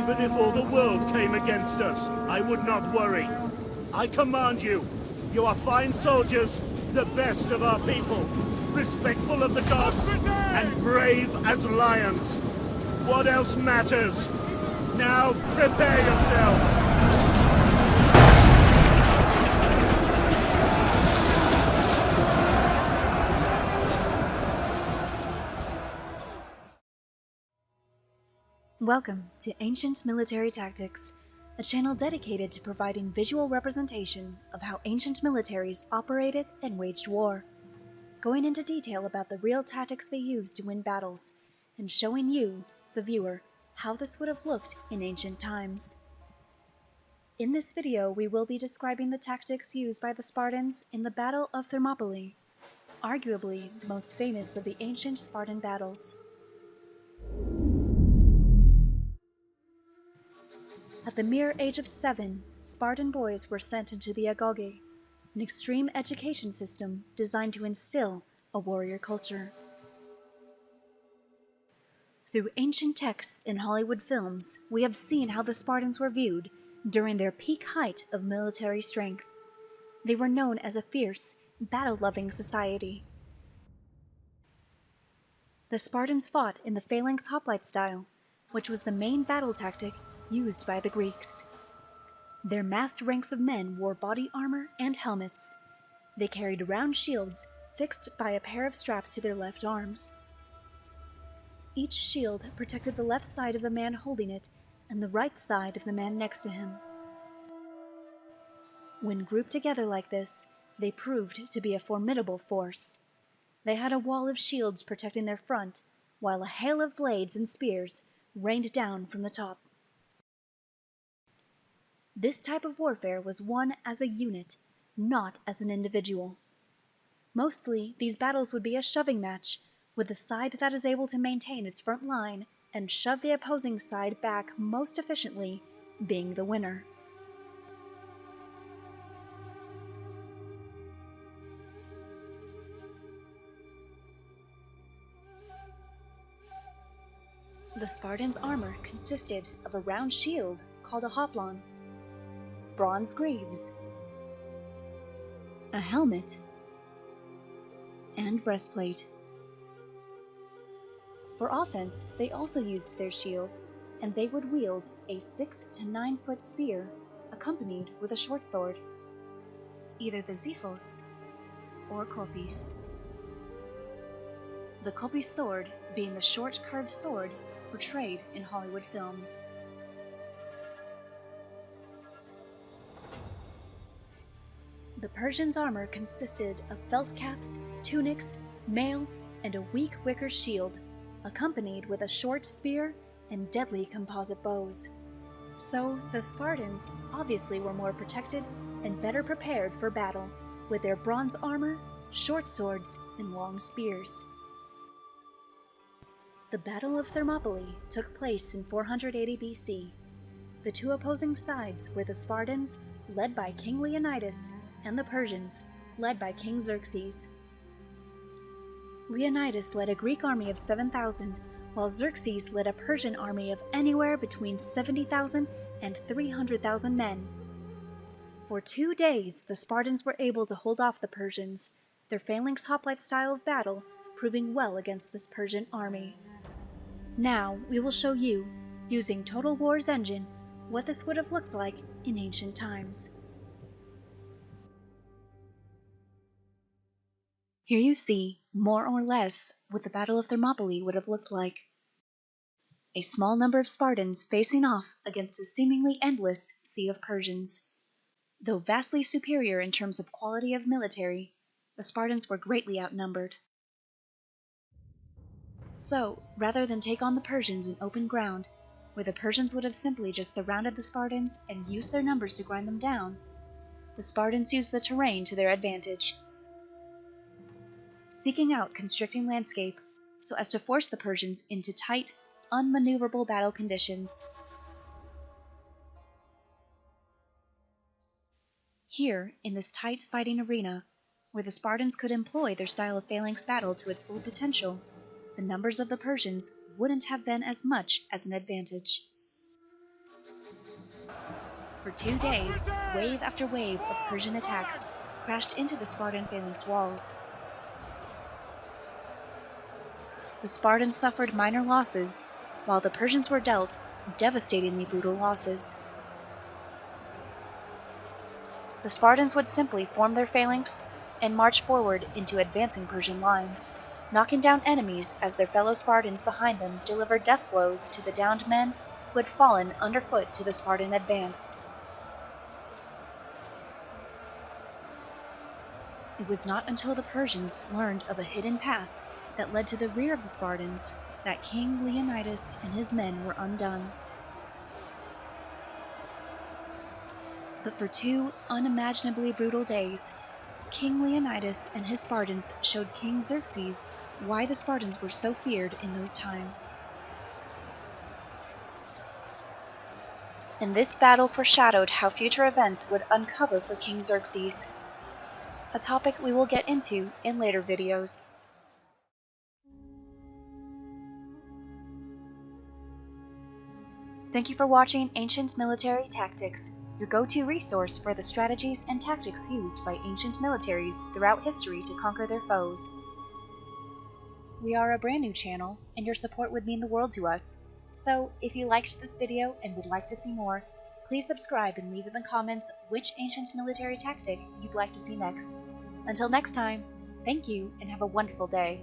Even if all the world came against us, I would not worry. I command you. You are fine soldiers, the best of our people, respectful of the gods, and brave as lions. What else matters? Now prepare yourselves. Welcome to Ancient Military Tactics, a channel dedicated to providing visual representation of how ancient militaries operated and waged war, going into detail about the real tactics they used to win battles, and showing you, the viewer, how this would have looked in ancient times. In this video, we will be describing the tactics used by the Spartans in the Battle of Thermopylae, arguably the most famous of the ancient Spartan battles. At the mere age of 7, Spartan boys were sent into the Agage, an extreme education system designed to instill a warrior culture. Through ancient texts and Hollywood films, we have seen how the Spartans were viewed during their peak height of military strength. They were known as a fierce, battle-loving society. The Spartans fought in the phalanx hoplite style, which was the main battle tactic used by the Greeks. Their massed ranks of men wore body armor and helmets. They carried round shields fixed by a pair of straps to their left arms. Each shield protected the left side of the man holding it and the right side of the man next to him. When grouped together like this, they proved to be a formidable force. They had a wall of shields protecting their front, while a hail of blades and spears rained down from the top. This type of warfare was won as a unit, not as an individual. Mostly, these battles would be a shoving match, with the side that is able to maintain its front line and shove the opposing side back most efficiently being the winner. The Spartans' armor consisted of a round shield called a hoplon, bronze greaves, a helmet, and breastplate. For offense, they also used their shield, and they would wield a 6 to 9 foot spear accompanied with a short sword, either the xiphos or kopis. The kopis sword being the short curved sword portrayed in Hollywood films. The Persians' armor consisted of felt caps, tunics, mail, and a weak wicker shield, accompanied with a short spear and deadly composite bows. So, the Spartans obviously were more protected and better prepared for battle, with their bronze armor, short swords, and long spears. The Battle of Thermopylae took place in 480 BC. The two opposing sides were the Spartans, led by King Leonidas, and the Persians, led by King Xerxes. Leonidas led a Greek army of 7,000, while Xerxes led a Persian army of anywhere between 70,000 and 300,000 men. For 2 days, the Spartans were able to hold off the Persians, their phalanx hoplite style of battle proving well against this Persian army. Now, we will show you, using Total War's engine, what this would have looked like in ancient times. Here you see, more or less, what the Battle of Thermopylae would have looked like. A small number of Spartans facing off against a seemingly endless sea of Persians. Though vastly superior in terms of quality of military, the Spartans were greatly outnumbered. So, rather than take on the Persians in open ground, where the Persians would have simply just surrounded the Spartans and used their numbers to grind them down, the Spartans used the terrain to their advantage, seeking out constricting landscape so as to force the Persians into tight, unmaneuverable battle conditions. Here, in this tight fighting arena, where the Spartans could employ their style of phalanx battle to its full potential, the numbers of the Persians wouldn't have been as much as an advantage. For 2 days, wave after wave of Persian attacks crashed into the Spartan phalanx walls. The Spartans suffered minor losses, while the Persians were dealt devastatingly brutal losses. The Spartans would simply form their phalanx and march forward into advancing Persian lines, knocking down enemies as their fellow Spartans behind them delivered death blows to the downed men who had fallen underfoot to the Spartan advance. It was not until the Persians learned of a hidden path that led to the rear of the Spartans that King Leonidas and his men were undone. But for 2 unimaginably brutal days, King Leonidas and his Spartans showed King Xerxes why the Spartans were so feared in those times. And this battle foreshadowed how future events would uncover for King Xerxes, a topic we will get into in later videos. Thank you for watching Ancient Military Tactics, your go-to resource for the strategies and tactics used by ancient militaries throughout history to conquer their foes. We are a brand new channel, and your support would mean the world to us. So, if you liked this video and would like to see more, please subscribe and leave in the comments which ancient military tactic you'd like to see next. Until next time, thank you and have a wonderful day.